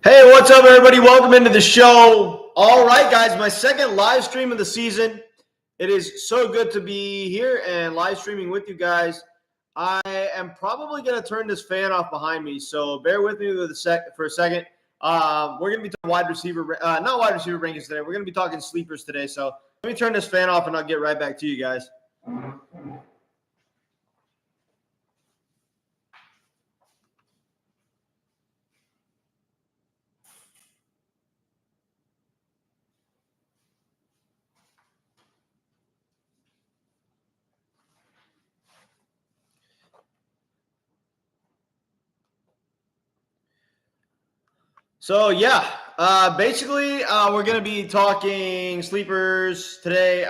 Hey, what's up, everybody? Welcome into the show. All right, guys, my second live stream of the season. It is so good to be here and live streaming with you guys. I am probably going to turn this fan off behind me, so bear with me for a second. We're going to be talking not wide receiver rankings today. We're going to be talking sleepers today. So let me turn this fan off, and I'll get right back to you guys. So basically, we're going to be talking sleepers today.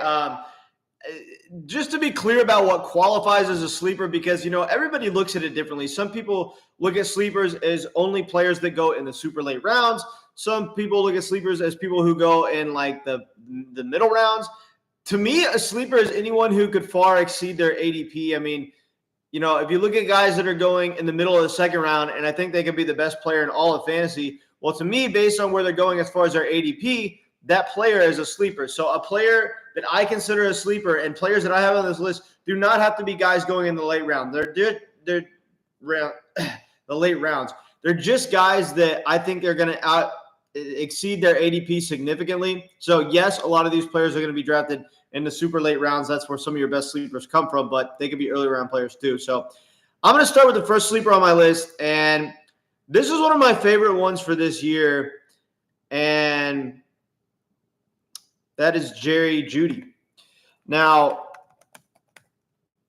Just to be clear about what qualifies as a sleeper, because everybody looks at it differently. Some people look at sleepers as only players that go in the super late rounds. Some people look at sleepers as people who go in like the middle rounds. To me, a sleeper is anyone who could far exceed their ADP. I mean, if you look at guys that are going in the middle of the second round, and I think they could be the best player in all of fantasy. Well, to me, based on where they're going as far as their ADP, that player is a sleeper. So a player that I consider a sleeper, and players that I have on this list, do not have to be guys going in the late round. They're round the late rounds. They're just guys that I think they're going to exceed their ADP significantly. So yes, a lot of these players are going to be drafted in the super late rounds. That's where some of your best sleepers come from, but they could be early round players too. So I'm going to start with the first sleeper on my list, and this is one of my favorite ones for this year, and that is Jerry Jeudy. Now,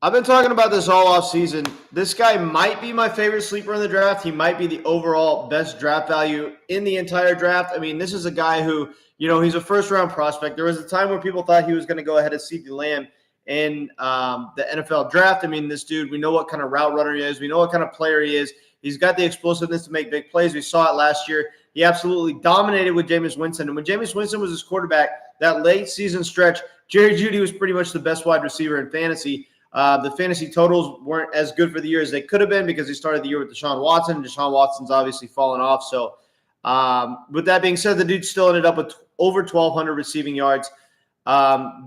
I've been talking about this all off season. This guy might be my favorite sleeper in the draft. He might be the overall best draft value in the entire draft. I mean, this is a guy who, he's a first-round prospect. There was a time where people thought he was going to go ahead of CeeDee Lamb in the NFL draft. I mean, this dude, we know what kind of route runner he is. We know what kind of player he is. He's got the explosiveness to make big plays. We saw it last year. He absolutely dominated with Jameis Winston. And when Jameis Winston was his quarterback, that late season stretch, Jerry Jeudy was pretty much the best wide receiver in fantasy. The fantasy totals weren't as good for the year as they could have been because he started the year with Deshaun Watson. Deshaun Watson's obviously fallen off. So with that being said, the dude still ended up with over 1,200 receiving yards.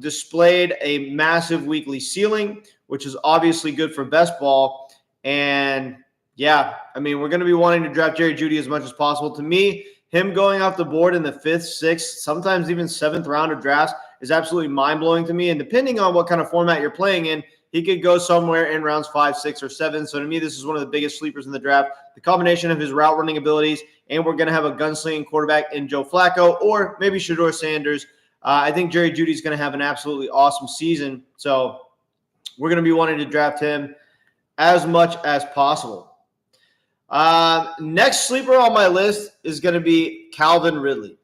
Displayed a massive weekly ceiling, which is obviously good for best ball. And yeah, I mean, we're going to be wanting to draft Jerry Jeudy as much as possible. To me, him going off the board in the 5th, 6th, sometimes even 7th round of drafts is absolutely mind-blowing to me. And depending on what kind of format you're playing in, he could go somewhere in rounds 5, 6, or 7. So to me, this is one of the biggest sleepers in the draft. The combination of his route running abilities, and we're going to have a gunslinging quarterback in Joe Flacco or maybe Shedeur Sanders. I think Jerry Jeudy is going to have an absolutely awesome season. So we're going to be wanting to draft him as much as possible. Next sleeper on my list is going to be Calvin Ridley.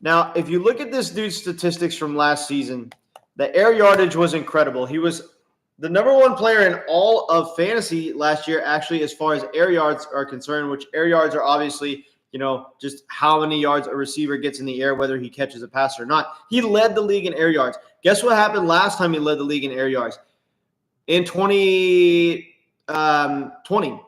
Now, if you look at this dude's statistics from last season, the air yardage was incredible. He was the number one player in all of fantasy last year, actually, as far as air yards are concerned, which air yards are obviously, just how many yards a receiver gets in the air, whether he catches a pass or not. He led the league in air yards. Guess what happened last time he led the league in air yards? In 2020.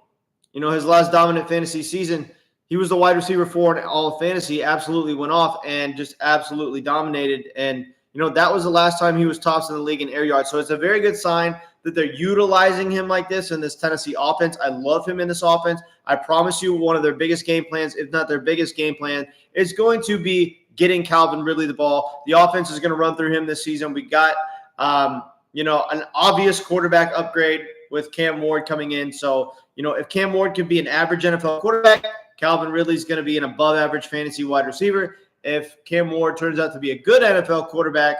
His last dominant fantasy season, he was the wide receiver 4 in all of fantasy, absolutely went off and just absolutely dominated. And, that was the last time he was tops in the league in air yards. So it's a very good sign that they're utilizing him like this in this Tennessee offense. I love him in this offense. I promise you one of their biggest game plans, if not their biggest game plan, is going to be getting Calvin Ridley the ball. The offense is going to run through him this season. We got, an obvious quarterback upgrade with Cam Ward coming in. So, if Cam Ward can be an average NFL quarterback, Calvin Ridley is going to be an above-average fantasy wide receiver. If Cam Ward turns out to be a good NFL quarterback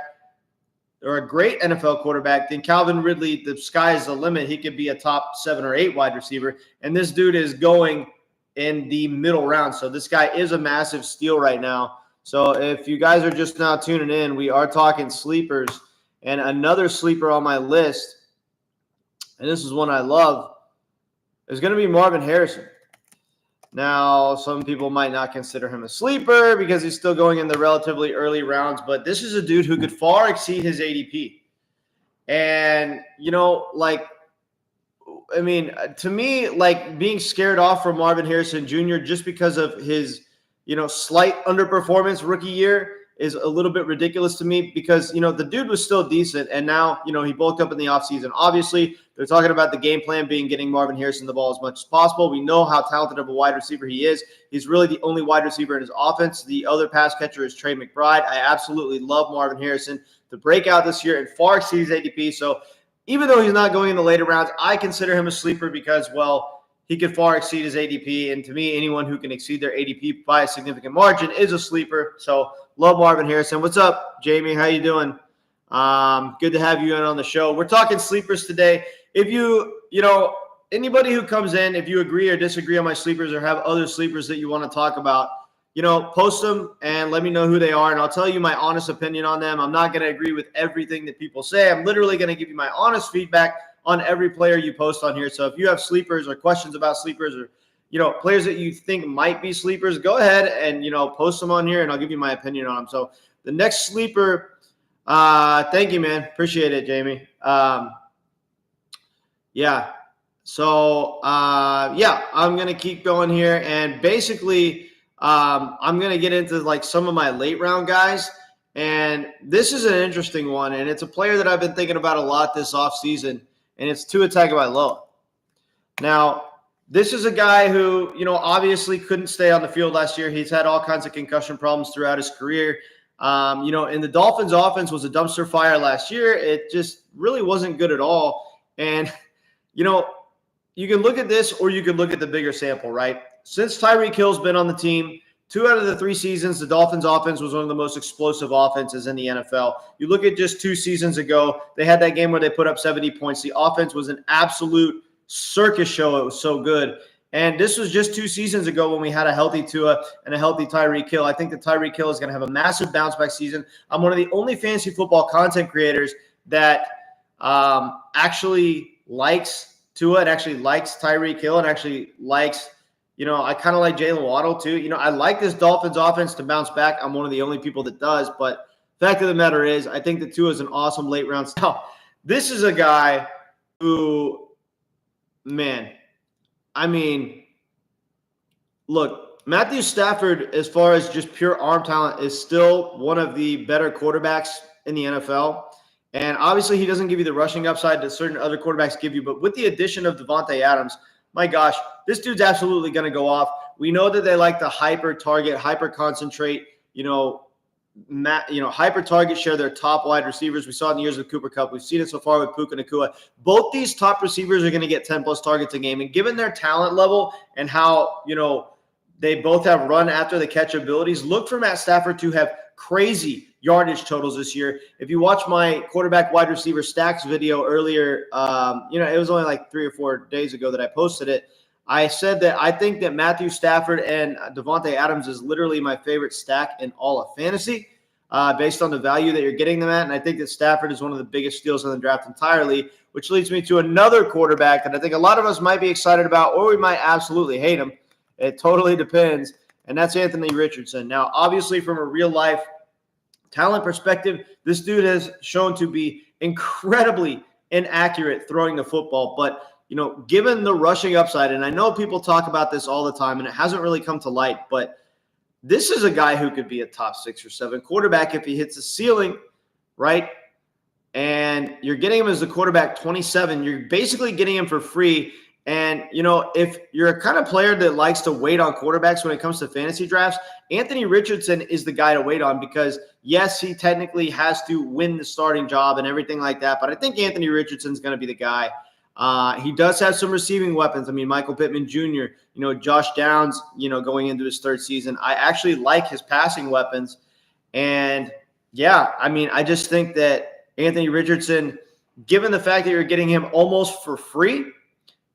or a great NFL quarterback, then Calvin Ridley, the sky is the limit. He could be a top 7 or 8 wide receiver. And this dude is going in the middle round. So this guy is a massive steal right now. So if you guys are just now tuning in, we are talking sleepers. And another sleeper on my list, and this is one I love, is going to be Marvin Harrison. Now, some people might not consider him a sleeper because he's still going in the relatively early rounds, but this is a dude who could far exceed his ADP. And, to me, being scared off from Marvin Harrison Jr. just because of his slight underperformance rookie year is a little bit ridiculous to me because, the dude was still decent. And now, he bulked up in the offseason. Obviously, they're talking about the game plan being getting Marvin Harrison the ball as much as possible. We know how talented of a wide receiver he is. He's really the only wide receiver in his offense. The other pass catcher is Trey McBride. I absolutely love Marvin Harrison. The breakout this year and far exceeds ADP. So even though he's not going in the later rounds, I consider him a sleeper because, well, he could far exceed his ADP. And to me, anyone who can exceed their ADP by a significant margin is a sleeper. So love Marvin Harrison. What's up, Jamie? How you doing? Good to have you in on the show. We're talking sleepers today. If anybody who comes in, if you agree or disagree on my sleepers or have other sleepers that you want to talk about, post them and let me know who they are, and I'll tell you my honest opinion on them. I'm not going to agree with everything that people say. I'm literally going to give you my honest feedback on every player you post on here. So if you have sleepers or questions about sleepers or, players that you think might be sleepers, go ahead and, post them on here and I'll give you my opinion on them. So the next sleeper, thank you, man. Appreciate it, Jamie. Yeah. So, I'm going to keep going here. And basically, I'm going to get into like some of my late round guys. And this is an interesting one. And it's a player that I've been thinking about a lot this offseason. And it's Tua Tagovailoa. Now, this is a guy who, obviously couldn't stay on the field last year. He's had all kinds of concussion problems throughout his career. And the Dolphins offense was a dumpster fire last year. It just really wasn't good at all. And, you can look at this or you can look at the bigger sample, right? Since Tyreek Hill's been on the team, 2 out of the 3 seasons, the Dolphins offense was one of the most explosive offenses in the NFL. You look at just 2 seasons ago, they had that game where they put up 70 points. The offense was an absolute circus show. It was so good. And this was just 2 seasons ago when we had a healthy Tua and a healthy Tyreek Hill. I think that Tyreek Hill is going to have a massive bounce back season. I'm one of the only fantasy football content creators that actually likes Tua and actually likes Tyreek Hill and actually likes, I kind of like Jalen Waddle too. I like this Dolphins offense to bounce back. I'm one of the only people that does. But the fact of the matter is, I think that Tua is an awesome late round. Now, this is a guy who, man, look, Matthew Stafford, as far as just pure arm talent, is still one of the better quarterbacks in the NFL. And obviously, he doesn't give you the rushing upside that certain other quarterbacks give you. But with the addition of Devontae Adams, my gosh, this dude's absolutely going to go off. We know that they like to hyper target, hyper concentrate, hyper target share their top wide receivers. We saw it in the years with Cooper Kupp. We've seen it so far with Puka Nacua. Both these top receivers are going to get 10-plus targets a game. And given their talent level and how, they both have run after the catch abilities, look for Matt Stafford to have crazy yardage totals this year. If you watch my quarterback wide receiver stacks video earlier, it was only like 3 or 4 days ago that I posted it. I said that I think that Matthew Stafford and Devontae Adams is literally my favorite stack in all of fantasy based on the value that you're getting them at. And I think that Stafford is one of the biggest steals in the draft entirely, which leads me to another quarterback that I think a lot of us might be excited about, or we might absolutely hate him. It totally depends. And that's Anthony Richardson. Now, obviously, from a real life talent perspective, this dude has shown to be incredibly inaccurate throwing the football. But, given the rushing upside, and I know people talk about this all the time, and it hasn't really come to light, but this is a guy who could be a top 6 or 7 quarterback if he hits the ceiling, right? And you're getting him as the quarterback 27. You're basically getting him for free. And, if you're a kind of player that likes to wait on quarterbacks when it comes to fantasy drafts, Anthony Richardson is the guy to wait on because, yes, he technically has to win the starting job and everything like that. But I think Anthony Richardson's going to be the guy. He does have some receiving weapons. Michael Pittman Jr., Josh Downs, going into his 3rd season. I actually like his passing weapons. And, I just think that Anthony Richardson, given the fact that you're getting him almost for free,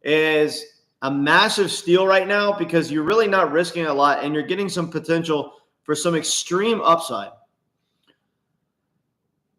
is a massive steal right now because you're really not risking a lot and you're getting some potential for some extreme upside.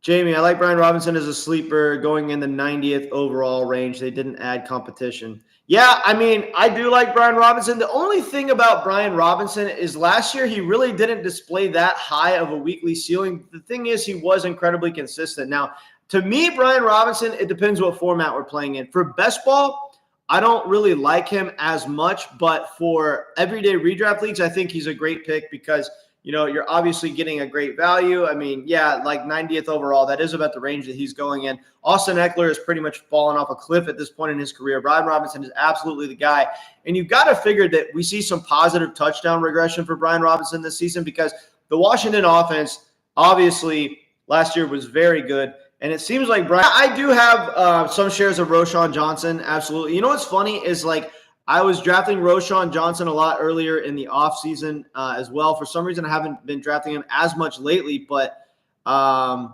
Jamie, I like Brian Robinson as a sleeper going in the 90th overall range. They didn't add competition. Yeah, I do like Brian Robinson. The only thing about Brian Robinson is last year he really didn't display that high of a weekly ceiling. The thing is he was incredibly consistent. Now, to me, Brian Robinson, it depends what format we're playing in. For best ball, I don't really like him as much, but for everyday redraft leagues, I think he's a great pick because you're obviously getting a great value. I mean, yeah, like 90th overall, that is about the range that he's going in. Austin Eckler has pretty much fallen off a cliff at this point in his career. Brian Robinson is absolutely the guy. And you've got to figure that we see some positive touchdown regression for Brian Robinson this season because the Washington offense, obviously, last year was very good. And it seems like Brian, I do have some shares of Roschon Johnson. Absolutely. You know what's funny is like I was drafting Roschon Johnson a lot earlier in the offseason as well. For some reason, I haven't been drafting him as much lately, but I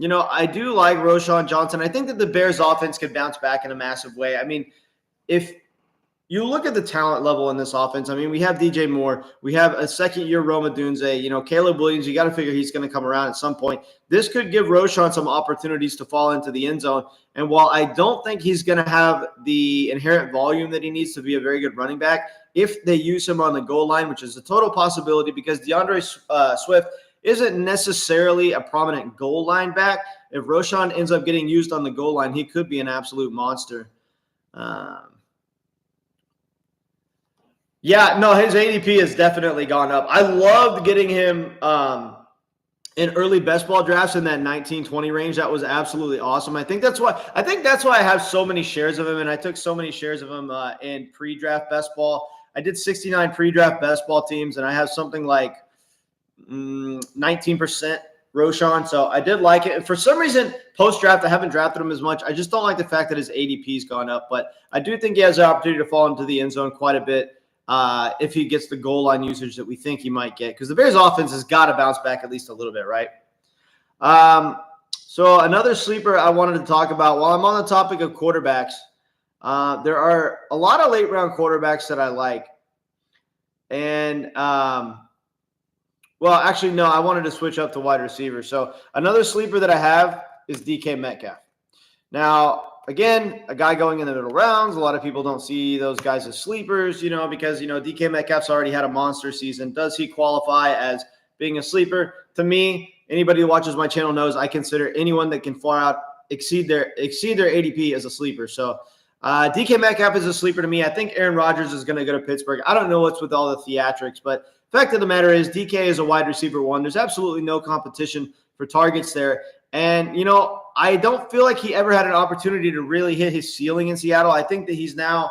do like Roschon Johnson. I think that the Bears offense could bounce back in a massive way. I mean, if you look at the talent level in this offense. I mean, we have DJ Moore. We have a second-year Rome Odunze. Caleb Williams, you got to figure he's going to come around at some point. This could give Roschon some opportunities to fall into the end zone. And while I don't think he's going to have the inherent volume that he needs to be a very good running back, if they use him on the goal line, which is a total possibility because DeAndre Swift isn't necessarily a prominent goal line back. If Roschon ends up getting used on the goal line, he could be an absolute monster. Yeah, no, his ADP has definitely gone up. I loved getting him in early best ball drafts in that 19-20 range. That was absolutely awesome. I think that's why I have so many shares of him, and I took so many shares of him in pre-draft best ball. I did 69 pre-draft best ball teams, and I have something like 19% Roschon. So I did like it. And for some reason, post-draft, I haven't drafted him as much. I just don't like the fact that his ADP's gone up. But I do think he has the opportunity to fall into the end zone quite a bit. If he gets the goal line usage that we think he might get. Because the Bears offense has got to bounce back at least a little bit, right? So another sleeper I wanted to talk about while I'm on the topic of quarterbacks, there are a lot of late-round quarterbacks that I like. And, actually, no, I wanted to switch up to wide receiver. So another sleeper that I have is DK Metcalf. Now, again, a guy going in the middle rounds. A lot of people don't see those guys as sleepers, because, DK Metcalf's already had a monster season. Does he qualify as being a sleeper? To me, anybody who watches my channel knows I consider anyone that can far out exceed their ADP as a sleeper. So DK Metcalf is a sleeper to me. I think Aaron Rodgers is going to go to Pittsburgh. I don't know what's with all the theatrics, but the fact of the matter is DK is a wide receiver one. There's absolutely no competition for targets there. And, I don't feel like he ever had an opportunity to really hit his ceiling in Seattle. I think that he's now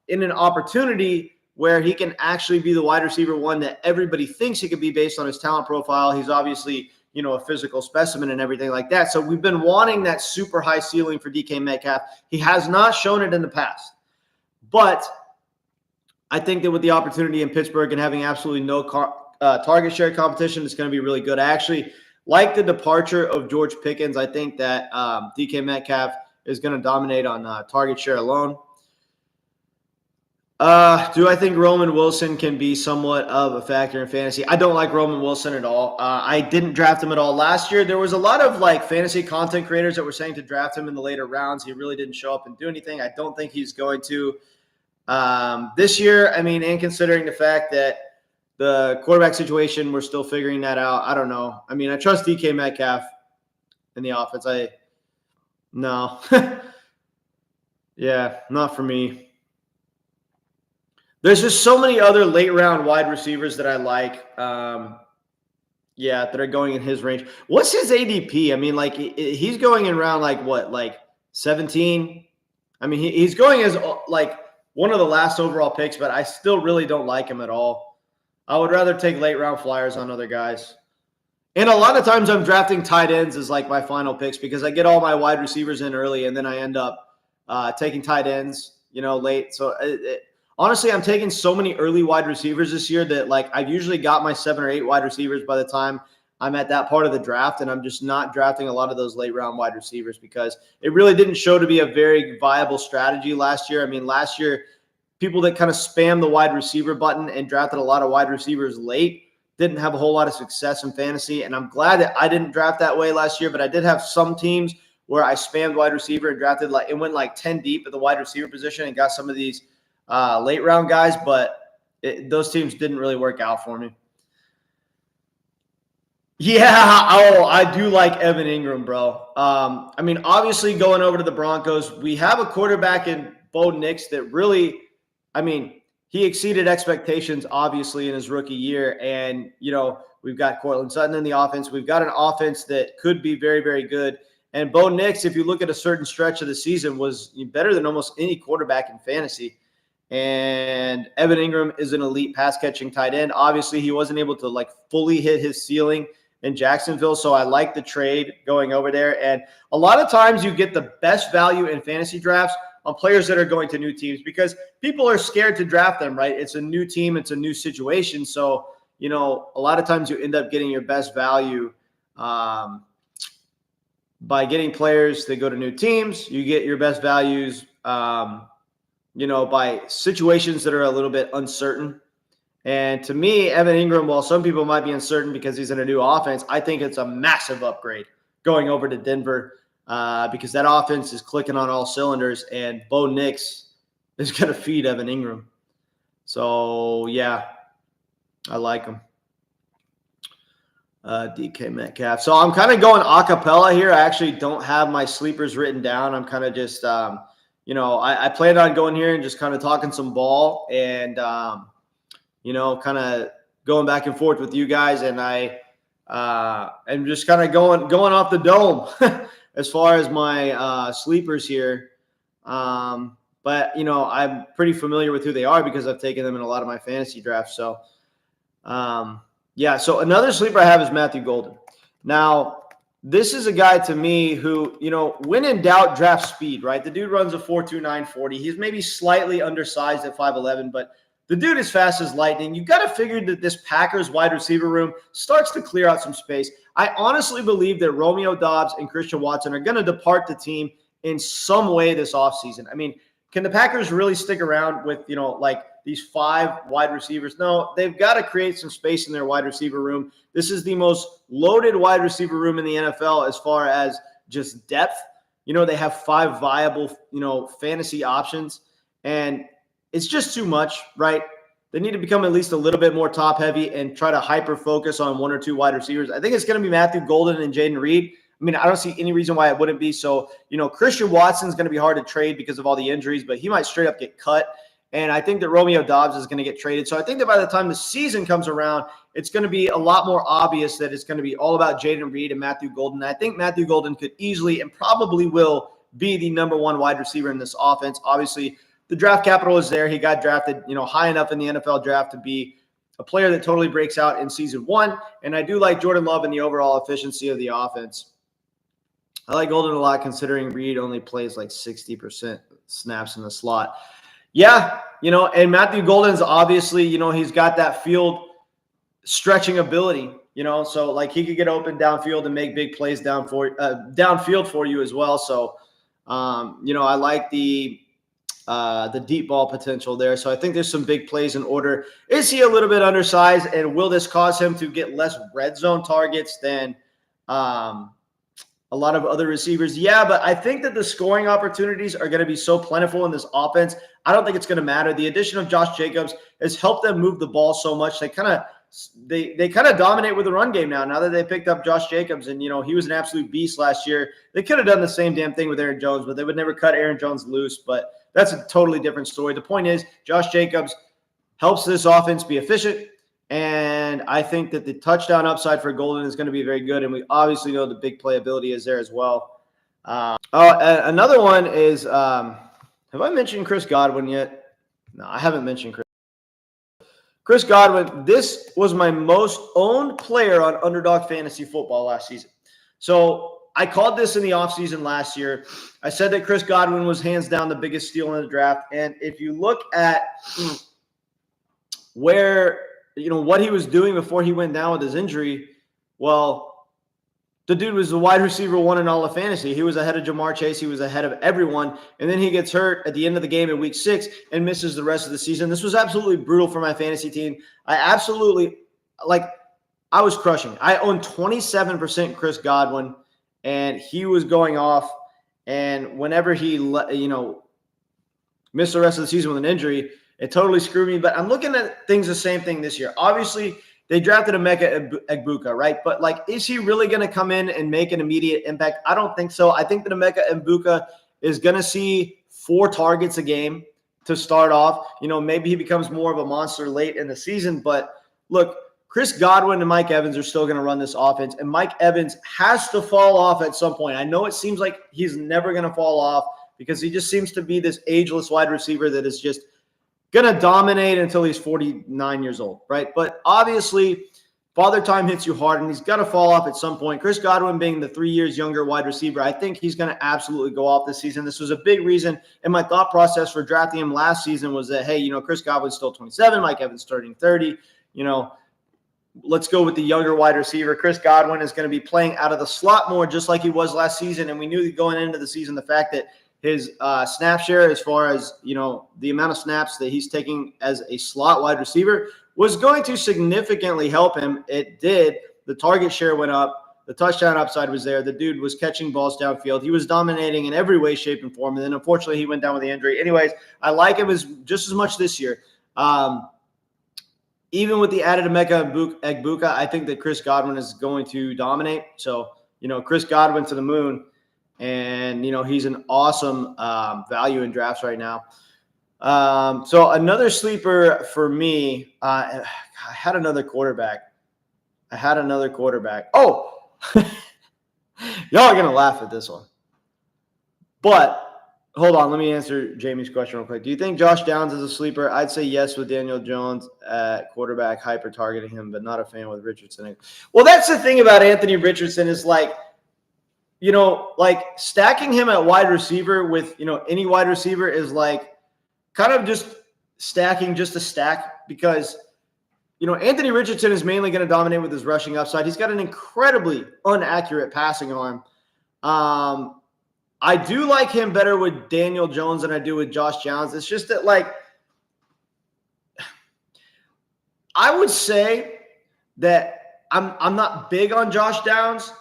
in an opportunity where he can actually be the wide receiver one that everybody thinks he could be based on his talent profile. He's obviously, a physical specimen and everything like that. So we've been wanting that super high ceiling for DK Metcalf. He has not shown it in the past. But I think that with the opportunity in Pittsburgh and having absolutely no target share competition, it's going to be really good. I actually like the departure of George Pickens. I think that DK Metcalf is going to dominate on target share alone. Do I think Roman Wilson can be somewhat of a factor in fantasy? I don't like Roman Wilson at all. I didn't draft him at all last year. There was a lot of fantasy content creators that were saying to draft him in the later rounds. He really didn't show up and do anything. I don't think he's going to this year. I mean, and considering the fact that the quarterback situation, we're still figuring that out. I don't know. I mean, I trust DK Metcalf in the offense. No. Yeah, not for me. There's just so many other late-round wide receivers that I like, that are going in his range. What's his ADP? I mean, he's going in around, 17? I mean, he's going as, one of the last overall picks, but I still really don't like him at all. I would rather take late-round flyers on other guys. And a lot of times I'm drafting tight ends as, my final picks because I get all my wide receivers in early, and then I end up taking tight ends, late. So, honestly, I'm taking so many early wide receivers this year that I've usually got my 7 or 8 wide receivers by the time I'm at that part of the draft, and I'm just not drafting a lot of those late round wide receivers because it really didn't show to be a very viable strategy last year. I mean, last year, people that kind of spammed the wide receiver button and drafted a lot of wide receivers late didn't have a whole lot of success in fantasy, and I'm glad that I didn't draft that way last year, but I did have some teams where I spammed wide receiver and drafted it went 10 deep at the wide receiver position and got some of these late round guys, but those teams didn't really work out for me. Yeah, I do like Evan Ingram, bro. I mean, obviously going over to the Broncos, we have a quarterback in Bo Nix that really, I mean, he exceeded expectations, obviously, in his rookie year. And, we've got Courtland Sutton in the offense. We've got an offense that could be very, very good. And Bo Nix, if you look at a certain stretch of the season, was better than almost any quarterback in fantasy. And Evan Ingram is an elite pass-catching tight end. Obviously, he wasn't able to, fully hit his ceiling in Jacksonville, so I like the trade going over there. And a lot of times you get the best value in fantasy drafts on players that are going to new teams because people are scared to draft them, right? It's a new team. It's a new situation. So, a lot of times you end up getting your best value by getting players that go to new teams. You get your best values, by situations that are a little bit uncertain. And to me, Evan Ingram, while some people might be uncertain because he's in a new offense, I think it's a massive upgrade going over to Denver because that offense is clicking on all cylinders, and Bo Nix is going to feed Evan Ingram. So, yeah, I like him. DK Metcalf. So I'm kind of going a cappella here. I actually don't have my sleepers written down. I'm kind of just, I planned on going here and just kind of talking some ball and, kind of going back and forth with you guys. And I am just kind of going off the dome as far as my sleepers here. But, I'm pretty familiar with who they are because I've taken them in a lot of my fantasy drafts. So, so another sleeper I have is Matthew Golden. Now, this is a guy to me who, when in doubt, draft speed, right? The dude runs a 4.29 40. He's maybe slightly undersized at 5'11", but the dude is fast as lightning. You got to figure that this Packers wide receiver room starts to clear out some space. I honestly believe that Romeo Doubs and Christian Watson are going to depart the team in some way this offseason. I mean, can the Packers really stick around with, these 5 wide receivers? No, they've got to create some space in their wide receiver room. This is the most loaded wide receiver room in the NFL as far as just depth. They have 5 viable, fantasy options, and it's just too much, right? They need to become at least a little bit more top heavy and try to hyper focus on 1 or 2 wide receivers. I think it's going to be Matthew Golden and Jayden Reed. I mean, I don't see any reason why it wouldn't be. So, Christian Watson's going to be hard to trade because of all the injuries, but he might straight up get cut. And I think that Romeo Doubs is going to get traded. So I think that by the time the season comes around, it's going to be a lot more obvious that it's going to be all about Jayden Reed and Matthew Golden. I think Matthew Golden could easily and probably will be the number 1 wide receiver in this offense. Obviously, the draft capital is there. He got drafted, high enough in the NFL draft to be a player that totally breaks out in season 1. And I do like Jordan Love and the overall efficiency of the offense. I like Golden a lot considering Reed only plays 60% snaps in the slot. Yeah, and Matthew Golden's obviously, he's got that field stretching ability, so he could get open downfield and make big plays downfield for you as well. So, I like the deep ball potential there. So I think there's some big plays in order. Is he a little bit undersized, and will this cause him to get less red zone targets than a lot of other receivers? Yeah, but I think that the scoring opportunities are going to be so plentiful in this offense. I don't think it's going to matter. The addition of Josh Jacobs has helped them move the ball so much. They kind of dominate with the run game now that they picked up Josh Jacobs, and, he was an absolute beast last year. They could have done the same damn thing with Aaron Jones, but they would never cut Aaron Jones loose. But that's a totally different story. The point is Josh Jacobs helps this offense be efficient. And I think that the touchdown upside for Golden is going to be very good. And we obviously know the big playability is there as well. Another one is, have I mentioned Chris Godwin yet? No, I haven't mentioned Chris Godwin. This was my most owned player on Underdog Fantasy Football last season. So I called this in the offseason last year. I said that Chris Godwin was hands down the biggest steal in the draft. And if you look at where – what he was doing before he went down with his injury, well, the dude was the wide receiver 1 in all of fantasy. He was ahead of Jamar Chase. He was ahead of everyone. And then he gets hurt at the end of the game in week 6 and misses the rest of the season. This was absolutely brutal for my fantasy team. I was crushing. I owned 27% Chris Godwin, and he was going off. And whenever he, missed the rest of the season with an injury, it totally screwed me. But I'm looking at things the same thing this year. Obviously, they drafted Emeka Egbuka, right? But, is he really going to come in and make an immediate impact? I don't think so. I think that Emeka Egbuka is going to see 4 targets a game to start off. Maybe he becomes more of a monster late in the season. But look, Chris Godwin and Mike Evans are still going to run this offense, and Mike Evans has to fall off at some point. I know it seems like he's never going to fall off because he just seems to be this ageless wide receiver that is just going to dominate until he's 49 years old, right? But obviously, Father Time hits you hard, and he's got to fall off at some point. Chris Godwin being the 3 years younger wide receiver, I think he's going to absolutely go off this season. This was a big reason, and my thought process for drafting him last season was that, hey, Chris Godwin's still 27, Mike Evans turning 30, let's go with the younger wide receiver. Chris Godwin is going to be playing out of the slot more, just like he was last season, and we knew going into the season the fact that his snap share, as far as, the amount of snaps that he's taking as a slot wide receiver, was going to significantly help him. It did. The target share went up. The touchdown upside was there. The dude was catching balls downfield. He was dominating in every way, shape, and form. And then, unfortunately, he went down with the injury. Anyways, I like him just as much this year. Even with the added Emeka Egbuka, I think that Chris Godwin is going to dominate. So, Chris Godwin to the moon. And, he's an awesome value in drafts right now. So another sleeper for me, I had another quarterback. Oh, y'all are going to laugh at this one. But hold on, let me answer Jamie's question real quick. Do you think Josh Downs is a sleeper? I'd say yes with Daniel Jones at quarterback, hyper targeting him, but not a fan with Richardson. Well, that's the thing about Anthony Richardson is like stacking him at wide receiver with, any wide receiver is like kind of just stacking just to stack because, Anthony Richardson is mainly going to dominate with his rushing upside. He's got an incredibly inaccurate passing arm. I do like him better with Daniel Jones than I do with Josh Downs. It's just that, I would say that I'm not big on Josh Downs.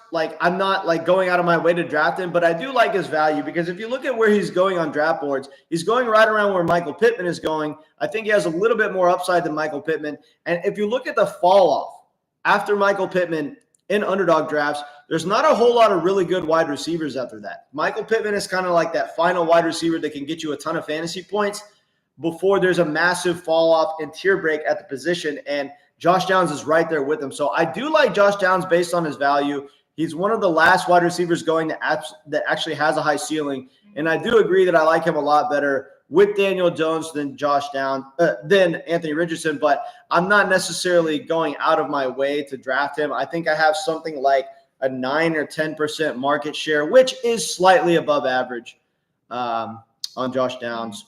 I'm not going out of my way to draft him, but I do like his value because if you look at where he's going on draft boards, he's going right around where Michael Pittman is going. I think he has a little bit more upside than Michael Pittman. And if you look at the fall off after Michael Pittman in underdog drafts, there's not a whole lot of really good wide receivers after that. Michael Pittman is kind of like that final wide receiver that can get you a ton of fantasy points before there's a massive fall off and tier break at the position. And Josh Downs is right there with him. So I do like Josh Downs based on his value. He's one of the last wide receivers going that actually has a high ceiling. And I do agree that I like him a lot better with Daniel Jones than than Anthony Richardson, but I'm not necessarily going out of my way to draft him. I think I have something like a 9 or 10% market share, which is slightly above average on Josh Downs.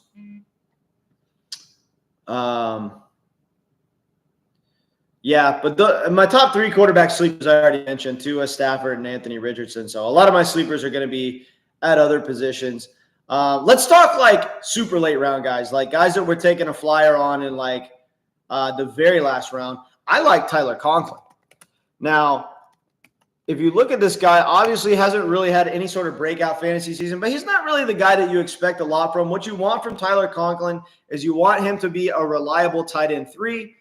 Yeah, but my top 3 quarterback sleepers I already mentioned, Tua, Stafford, and Anthony Richardson. So a lot of my sleepers are going to be at other positions. Let's talk super late round guys, guys that we're taking a flyer on in the very last round. I like Tyler Conklin. Now, if you look at this guy, obviously hasn't really had any sort of breakout fantasy season, but he's not really the guy that you expect a lot from. What you want from Tyler Conklin is you want him to be a reliable tight end 3,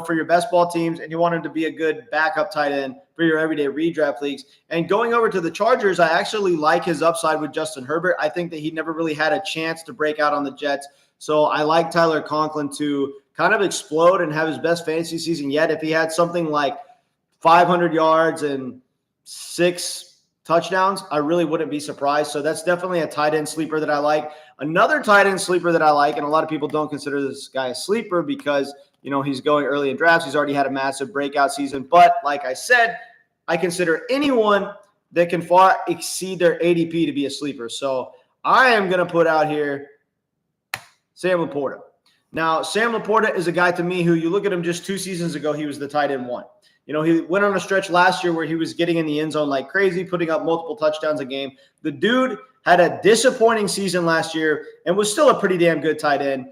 for your best ball teams, and you want him to be a good backup tight end for your everyday redraft leagues. And going over to the Chargers, I actually like his upside with Justin Herbert. I think that he never really had a chance to break out on the Jets. So I like Tyler Conklin to kind of explode and have his best fantasy season yet. If he had something like 500 yards and 6 touchdowns, I really wouldn't be surprised. So that's definitely a tight end sleeper that I like. Another tight end sleeper that I like, and a lot of people don't consider this guy a sleeper because he's going early in drafts. He's already had a massive breakout season. But like I said, I consider anyone that can far exceed their ADP to be a sleeper. So I am going to put out here Sam Laporta. Now, Sam Laporta is a guy to me who you look at him just 2 seasons ago, he was the tight end 1. He went on a stretch last year where he was getting in the end zone like crazy, putting up multiple touchdowns a game. The dude had a disappointing season last year and was still a pretty damn good tight end.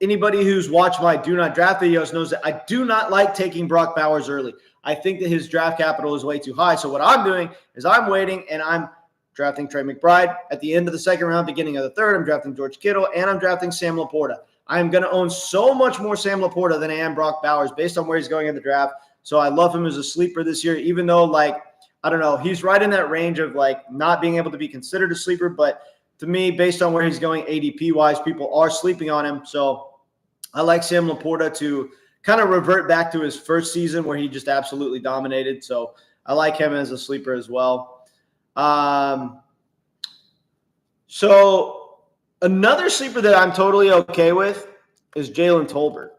Anybody who's watched my Do Not Draft videos knows that I do not like taking Brock Bowers early. I think that his draft capital is way too high. So what I'm doing is I'm waiting and I'm drafting Trey McBride. At the end of the second round, beginning of the third, I'm drafting George Kittle, and I'm drafting Sam Laporta. I am going to own so much more Sam Laporta than I am Brock Bowers based on where he's going in the draft. So I love him as a sleeper this year, even though, I don't know, he's right in that range of, not being able to be considered a sleeper, but to me, based on where he's going ADP-wise, people are sleeping on him. So I like Sam Laporta to kind of revert back to his first season where he just absolutely dominated. So I like him as a sleeper as well. So another sleeper that I'm totally okay with is Jalen Tolbert.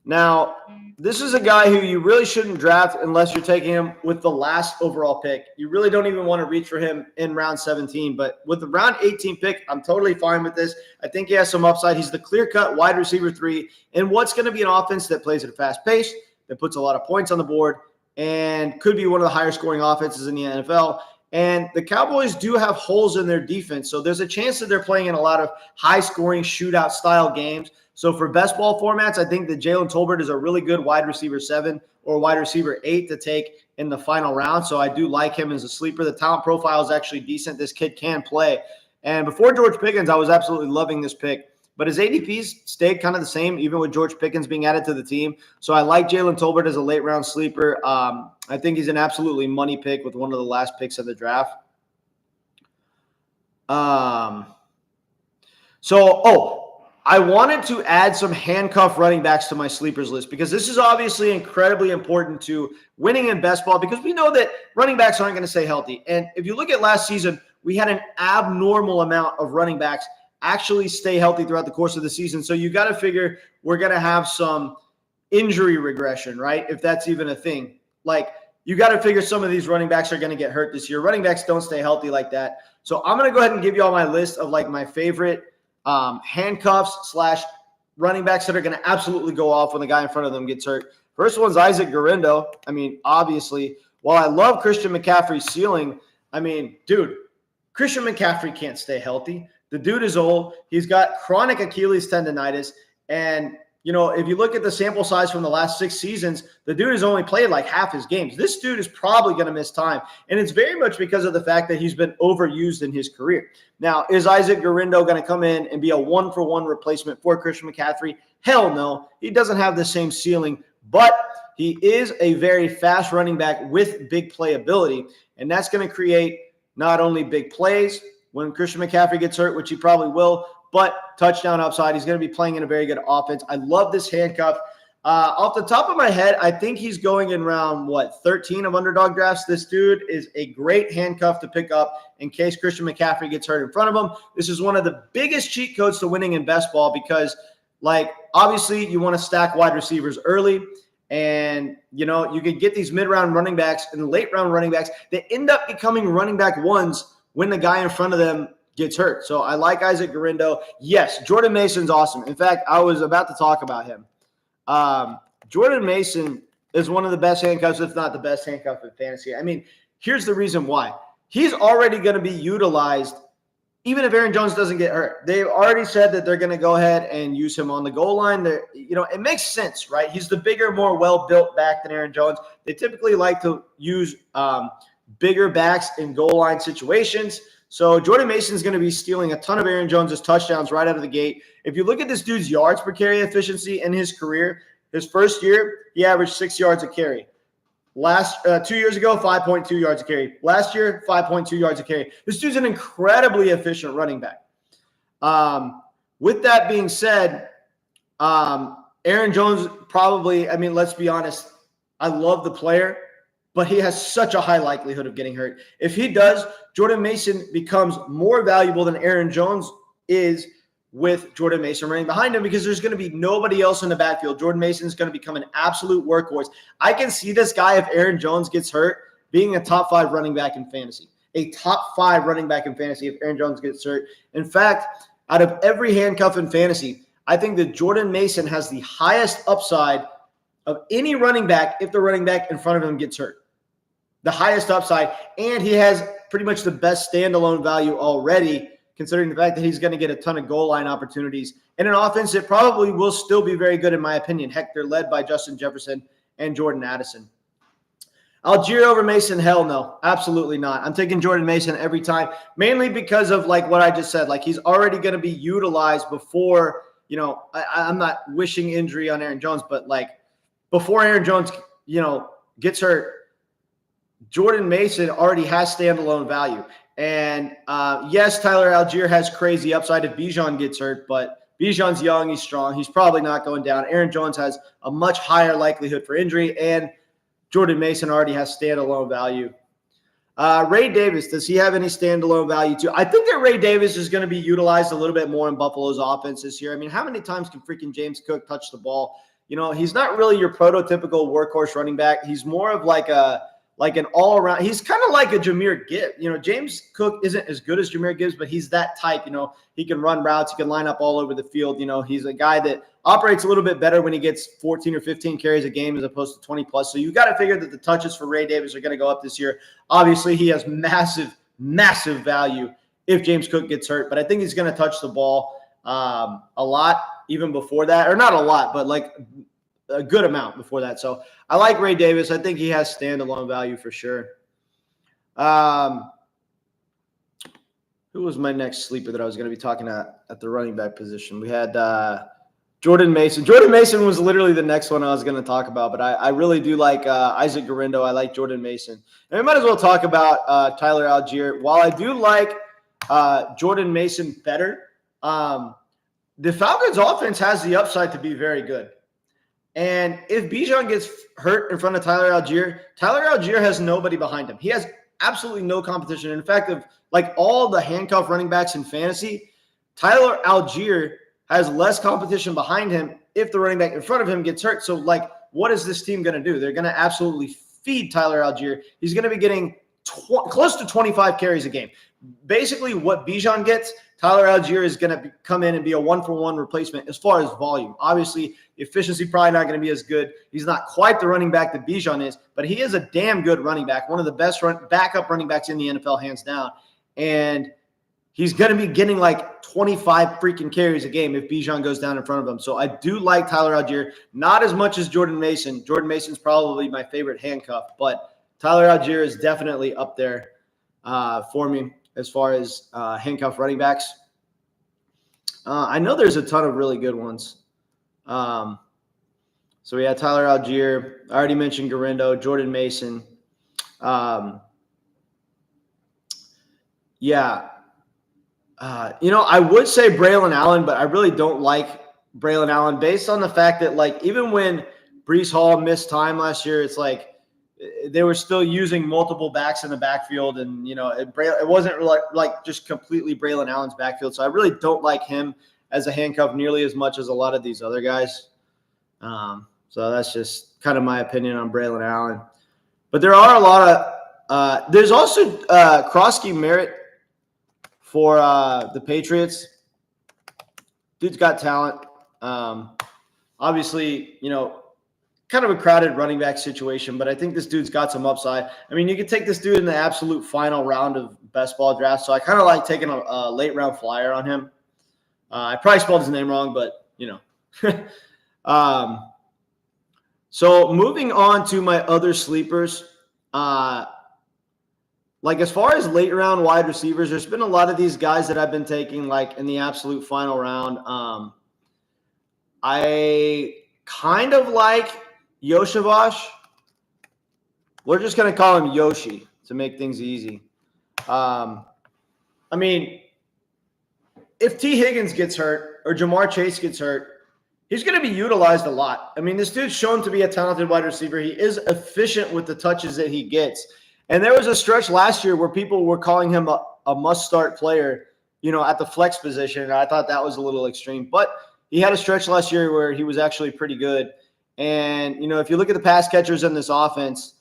Now, this is a guy who you really shouldn't draft unless you're taking him with the last overall pick. You really don't even want to reach for him in round 17. But with the round 18 pick, I'm totally fine with this. I think he has some upside. He's the clear-cut wide receiver 3 in what's going to be an offense that plays at a fast pace, that puts a lot of points on the board, and could be one of the higher scoring offenses in the NFL. And the Cowboys do have holes in their defense, so there's a chance that they're playing in a lot of high-scoring shootout-style games. So for best ball formats, I think that Jalen Tolbert is a really good wide receiver 7 or wide receiver 8 to take in the final round. So I do like him as a sleeper. The talent profile is actually decent. This kid can play. And before George Pickens, I was absolutely loving this pick. But his ADPs stayed kind of the same, even with George Pickens being added to the team. So I like Jalen Tolbert as a late-round sleeper. I think he's an absolutely money pick with one of the last picks of the draft. I wanted to add some handcuff running backs to my sleepers list because this is obviously incredibly important to winning in best ball because we know that running backs aren't going to stay healthy. And if you look at last season, we had an abnormal amount of running backs actually stay healthy throughout the course of the season. So you got to figure we're going to have some injury regression, right? If that's even a thing. Like, you got to figure some of these running backs are going to get hurt this year. Running backs don't stay healthy like that. So I'm going to go ahead and give you all my list of like my favorite handcuffs / running backs that are going to absolutely go off when the guy in front of them gets hurt. First one's Isaac Guerendo. I mean, obviously, while I love Christian McCaffrey's ceiling, I mean, dude, Christian McCaffrey can't stay healthy. The dude is old. He's got chronic Achilles tendonitis. And, you know, if you look at the sample size from the last 6 seasons, the dude has only played like half his games. This dude is probably going to miss time. And it's very much because of the fact that he's been overused in his career. Now, is Isaac Guerendo going to come in and be a 1-for-1 replacement for Christian McCaffrey? Hell no. He doesn't have the same ceiling, but he is a very fast running back with big playability. And that's going to create not only big plays when Christian McCaffrey gets hurt, which he probably will, but touchdown upside. He's going to be playing in a very good offense. I love this handcuff. Off the top of my head, I think he's going in round, 13 of underdog drafts. This dude is a great handcuff to pick up in case Christian McCaffrey gets hurt in front of him. This is one of the biggest cheat codes to winning in best ball because, like, obviously you want to stack wide receivers early. And, you know, you could get these mid-round running backs and late-round running backs that end up becoming running back 1s when the guy in front of them gets hurt. So I like Isaac Guerendo. Yes, Jordan Mason's awesome. In fact, I was about to talk about him. Jordan Mason is one of the best handcuffs, if not the best handcuff in fantasy. I mean, here's the reason why. He's already going to be utilized even if Aaron Jones doesn't get hurt. They've already said that they're going to go ahead and use him on the goal line. You know, it makes sense, right? He's the bigger, more well-built back than Aaron Jones. They typically like to use bigger backs in goal line situations. So Jordan Mason is going to be stealing a ton of Aaron Jones's touchdowns right out of the gate. If you look at this dude's yards per carry efficiency in his career, his first year, he averaged 6 yards a carry. Last 2 years ago, 5.2 yards a carry. Last year, 5.2 yards a carry. This dude's an incredibly efficient running back. With that being said, Aaron Jones probably, I mean, let's be honest, I love the player, but he has such a high likelihood of getting hurt. If he does, Jordan Mason becomes more valuable than Aaron Jones is with Jordan Mason running behind him because there's going to be nobody else in the backfield. Jordan Mason is going to become an absolute workhorse. I can see this guy, if Aaron Jones gets hurt, being a top 5 running back in fantasy. A top 5 running back in fantasy if Aaron Jones gets hurt. In fact, out of every handcuff in fantasy, I think that Jordan Mason has the highest upside of any running back if the running back in front of him gets hurt. The highest upside, and he has pretty much the best standalone value already, considering the fact that he's going to get a ton of goal line opportunities in an offense that probably will still be very good, in my opinion. Heck, they're led by Justin Jefferson and Jordan Addison. Algier over Mason? Hell no, absolutely not. I'm taking Jordan Mason every time, mainly because of like what I just said. Like, he's already going to be utilized before, you know, I'm not wishing injury on Aaron Jones, but like before Aaron Jones, you know, gets hurt, Jordan Mason already has standalone value. And yes, Tyler Algier has crazy upside if Bijan gets hurt, but Bijan's young, he's strong, he's probably not going down. Aaron Jones has a much higher likelihood for injury, and Jordan Mason already has standalone value. Ray Davis, does he have any standalone value too? I think that Ray Davis is going to be utilized a little bit more in Buffalo's offense this year. I mean, how many times can freaking James Cook touch the ball? You know, he's not really your prototypical workhorse running back. He's more of like an all-around. He's kind of like a Jahmyr Gibbs. You know, James Cook isn't as good as Jahmyr Gibbs, but he's that type. You know, he can run routes. He can line up all over the field. You know, he's a guy that operates a little bit better when he gets 14 or 15 carries a game as opposed to 20-plus. So you got to figure that the touches for Ray Davis are going to go up this year. Obviously, he has massive, massive value if James Cook gets hurt, but I think he's going to touch the ball a lot even before that, or not a lot, but like a good amount before that. So I like Ray Davis. I think he has standalone value for sure. Who was my next sleeper that I was going to be talking at the running back position? We had Jordan Mason. Jordan Mason was literally the next one I was going to talk about, but I really do like Isaac Guerendo. I like Jordan Mason. And we might as well talk about Tyler Algier. While I do like Jordan Mason better, the Falcons' offense has the upside to be very good. And if Bijan gets hurt in front of Tyler Algier has nobody behind him. He has absolutely no competition. In fact, of like all the handcuff running backs in fantasy, Tyler Algier has less competition behind him if the running back in front of him gets hurt. So, like, what is this team going to do? They're going to absolutely feed Tyler Algier. He's going to be getting close to 25 carries a game. Basically, what Bijan gets, Tyler Algier is going to come in and be a one-for-one replacement as far as volume. Obviously, efficiency probably not going to be as good. He's not quite the running back that Bijan is, but he is a damn good running back, one of the best backup running backs in the NFL, hands down. And he's going to be getting like 25 freaking carries a game if Bijan goes down in front of him. So I do like Tyler Algier, not as much as Jordan Mason. Jordan Mason's probably my favorite handcuff, but Tyler Algier is definitely up there for me as far as handcuff running backs. I know there's a ton of really good ones. So we had Tyler Algier. I already mentioned Guerendo, Jordan Mason. I would say Braylon Allen, but I really don't like Braylon Allen based on the fact that, like, even when Breece Hall missed time last year, it's like they were still using multiple backs in the backfield, and it wasn't like just completely Braylon Allen's backfield. So I really don't like him as a handcuff nearly as much as a lot of these other guys. So that's just kind of my opinion on Braylon Allen. But there are a lot of there's also Krosky Merritt for the Patriots. Dude's got talent. Obviously, kind of a crowded running back situation, but I think this dude's got some upside. I mean, you could take this dude in the absolute final round of best ball drafts. So I kind of like taking a late round flyer on him. I probably spelled his name wrong, but so moving on to my other sleepers, like as far as late round wide receivers, there's been a lot of these guys that I've been taking like in the absolute final round. I kind of like Yoshavash. We're just going to call him Yoshi to make things easy. I mean, if T. Higgins gets hurt or Jamar Chase gets hurt, he's going to be utilized a lot. I mean, this dude's shown to be a talented wide receiver. He is efficient with the touches that he gets. And there was a stretch last year where people were calling him a must-start player, at the flex position. And I thought that was a little extreme. But he had a stretch last year where he was actually pretty good. And, if you look at the pass catchers in this offense,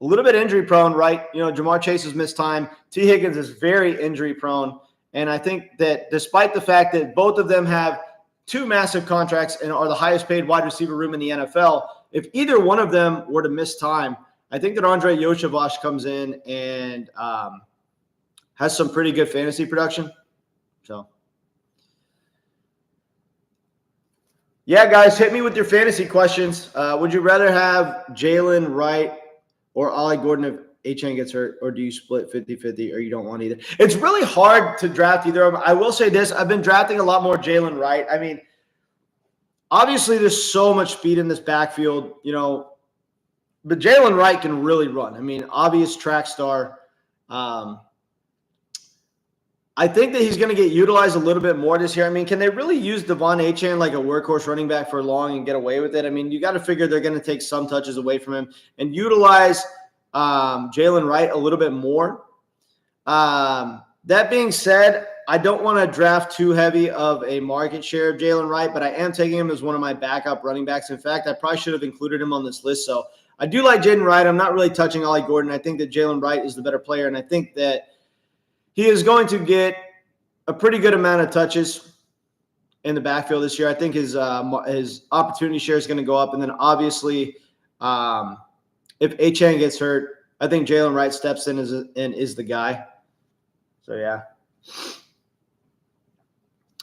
a little bit injury prone, right? Jamar Chase has missed time. T. Higgins is very injury prone. And I think that despite the fact that both of them have two massive contracts and are the highest paid wide receiver room in the NFL, if either one of them were to miss time, I think that Andre Yoshavash comes in and has some pretty good fantasy production. So, yeah, guys, hit me with your fantasy questions. Would you rather have Jalen Wright or Ollie Gordon if Achane gets hurt, or do you split 50-50 or you don't want either? It's really hard to draft either of them. I will say this. I've been drafting a lot more Jalen Wright. I mean, obviously there's so much speed in this backfield, but Jalen Wright can really run. I mean, obvious track star. I think that he's going to get utilized a little bit more this year. I mean, can they really use Devon Achane like a workhorse running back for long and get away with it? I mean, you got to figure they're going to take some touches away from him and utilize Jalen Wright a little bit more. That being said, I don't want to draft too heavy of a market share of Jalen Wright, but I am taking him as one of my backup running backs. In fact, I probably should have included him on this list. So I do like Jaden Wright. I'm not really touching Ollie Gordon. I think that Jalen Wright is the better player, and I think that he is going to get a pretty good amount of touches in the backfield this year. I think his opportunity share is going to go up. And then obviously, if Achane gets hurt, I think Jalen Wright steps in and is the guy. So, yeah.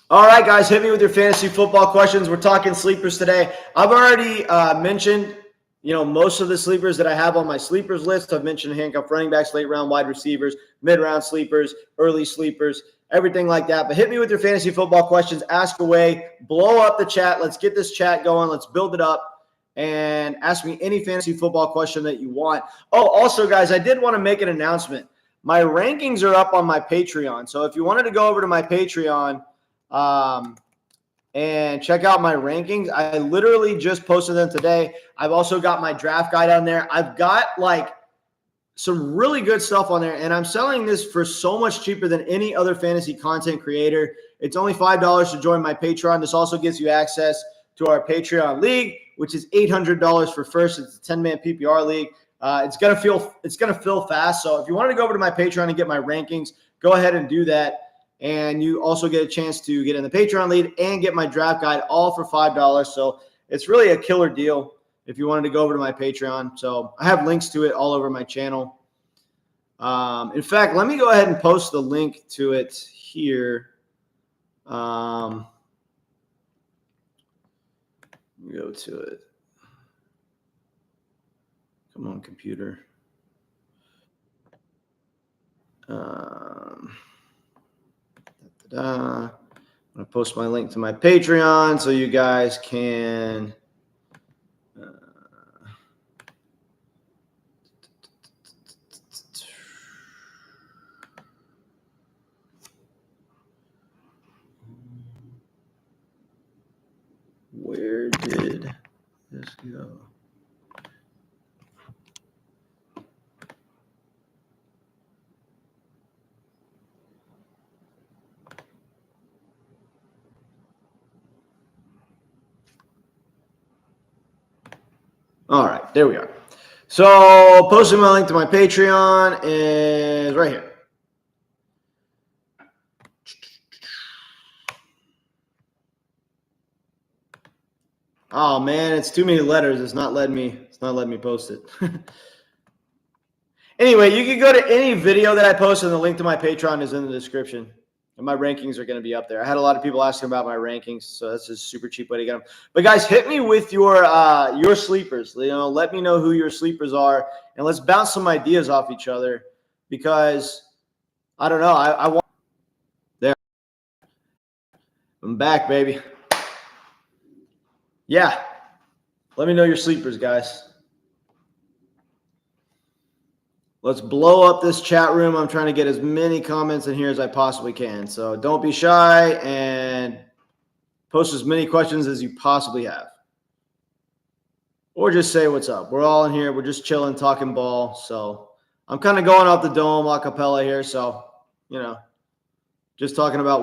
All right, guys, hit me with your fantasy football questions. We're talking sleepers today. I've already mentioned, most of the sleepers that I have on my sleepers list. I've mentioned handcuff running backs, late round wide receivers, mid-round sleepers, early sleepers, everything like that. But hit me with your fantasy football questions. Ask away. Blow up the chat. Let's get this chat going. Let's build it up. And ask me any fantasy football question that you want. Oh, also, guys, I did want to make an announcement. My rankings are up on my Patreon. So if you wanted to go over to my Patreon and check out my rankings, I literally just posted them today. I've also got my draft guide on there. I've got some really good stuff on there, and I'm selling this for so much cheaper than any other fantasy content creator. It's only $5 to join my Patreon. This also gives you access to our Patreon league, which is $800 for first. It's a 10-man PPR league. It's gonna fill fast. So if you wanted to go over to my Patreon and get my rankings, go ahead and do that. And you also get a chance to get in the Patreon lead and get my draft guide all for $5. So it's really a killer deal if you wanted to go over to my Patreon. So I have links to it all over my channel. In fact, let me go ahead and post the link to it here. Go to it. Come on, computer. I'm going to post my link to my Patreon so you guys can where did this go? All right, there we are. So posting my link to my Patreon is right here. Oh man, it's too many letters. It's not letting me post it. Anyway, you can go to any video that I post, and the link to my Patreon is in the description. And my rankings are going to be up there. I had a lot of people asking about my rankings, so that's a super cheap way to get them. But guys, hit me with your sleepers. Let me know who your sleepers are, and let's bounce some ideas off each other. Because I don't know, I want there. I'm back, baby. Yeah, let me know your sleepers, guys. Let's blow up this chat room. I'm trying to get as many comments in here as I possibly can. So don't be shy and post as many questions as you possibly have. Or just say what's up. We're all in here. We're just chilling, talking ball. So I'm kind of going off the dome a cappella here. So, just talking about what